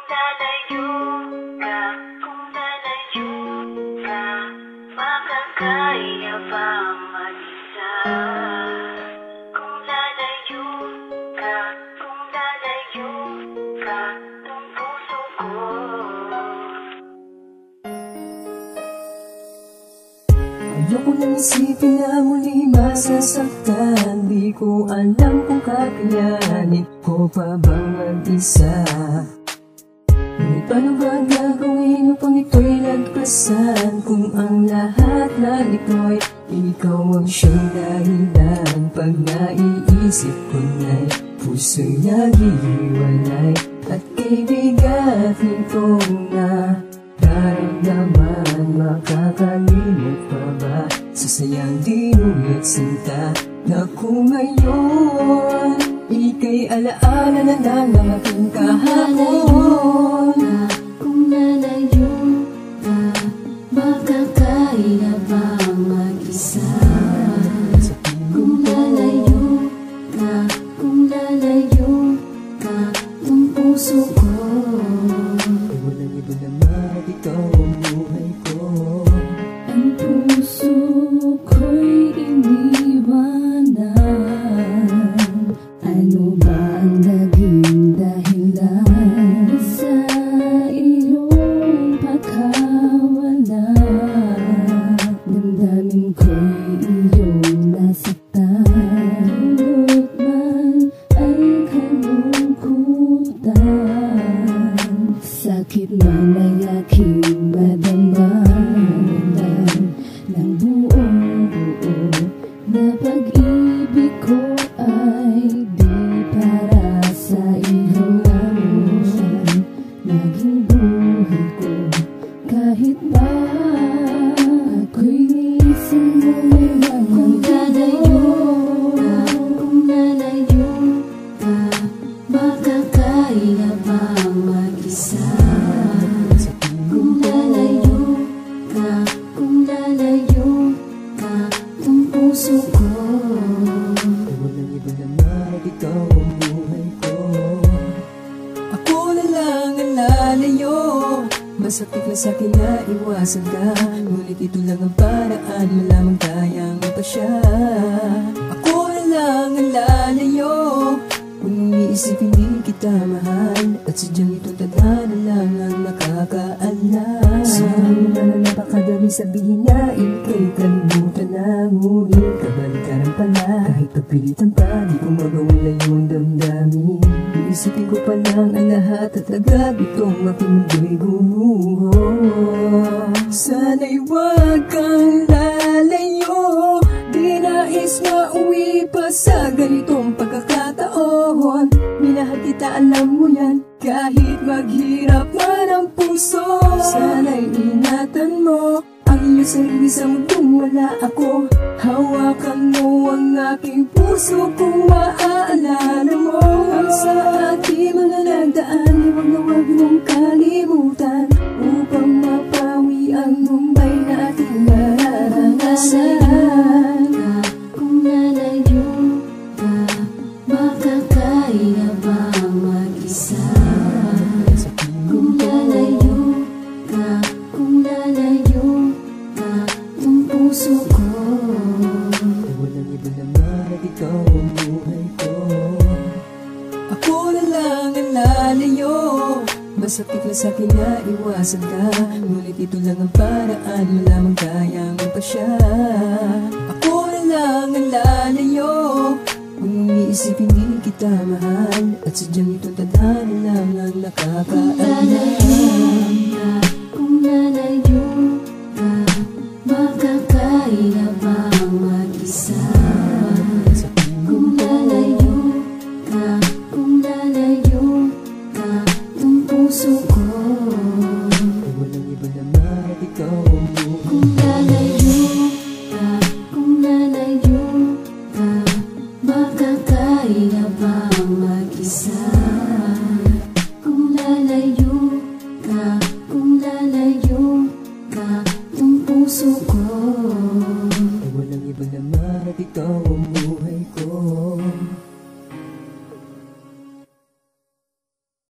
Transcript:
lalayo ka, kung lalayo ka, makakaya bang mag-isa? Kung lalayo ka, kung lalayo ka, ng puso ko. Ayoko nang isipin na muli masasaktan. Di ko alam kung kakayanin ko pa bang mag-isa. Ngunit paano ba gagawin upang ito'y lagpasan? Kung ang lahat na ito'y ikaw ang siyang dahilan. Pag naiisip ko na'y puso'y naghihiwalay. At kay bigat nitong nararamdaman, makakalimot pa ba sa sayang dinulat sinta? Na kung ngayon ika'y alaala na lang ng aking kahapon. Kung lalayo ka, makakaya bang mag-isa? Kung lalayo ka, kung lalayo ka, ng puso ko. Walang iba naman, ikaw ang buhay ko. Ang puso ko'y iniwanan. Ano ba ang naging dahilan sa iyong pagkawala? Damdamin ko'y iyong nasaktan. Lulot man ay kalungkutan. Sakit man ay aking madamdaman. Ng buong buo na pag-ibig ko ay di para sa iyong amoy. Naging buhay ko kahit pa ako'y nising lang. Kung lalayo ka, kung lalayo ka, makakaya bang mag-isa? Kung lalayo ka, kung lalayo ka, ng puso ko. Walang iba naman, ikaw ang buhay ko. Ako na lang ang lalayo. Masakit na sa'kin na iwasan ka. Ngunit ito lang ang paraan, malamang kayang ipasya. Ako na lang ang lalayo. Kung umiisip hindi kita mahal, at sadyang itong tadhana lang ang nakakaalam. Sabi na napakadaming sabihin na ika'y kalimutan na. Ngunit kabalikaran pala, kahit pagpilitan pa, di ko magawala yung damdamin. Iisipin ko pa lang ang lahat at agad itong aking mundo'y gumuho. Sana'y wag kang lalayo, di nais mauwi pa sa ganitong pagkakataon. Minahal kita, alam mo yan, kahit maghirap man ang puso. Sana'y ingatan mo ang iyong sarili sa mundong wala ako. Hawakan mo ang aking puso kung maaalala mo ang sa ating mga nagdaan. Huwag na huwag mong kalimutan upang mapawi ang Mumbai na ating nararanasan. Kung lalayo ka, makakaya bang mag-isa? Kung lalayo ka, kung lalayo ka, ng puso ko. Walang iba naman, ikaw ang buhay ko. Ako na lang ang lalayo. Masakit na sa'kin na iwasan ka. Ngunit ito lang ang paraan, malamang kayang ipasya. Ako na lang ang lalayo. Kung umiisip hindi kita mahal, at sadyang itong tadhana lang ang nakakaalam. Kung lalayo ka, makakaya bang mag-isa? Kung lalayo ka, kung lalayo ka, ng puso ko. Walang iba naman, ikaw ang buhay. Kung lalayo ka, kung lalayo ka, makakaya bang mag-isa? Kung lalayo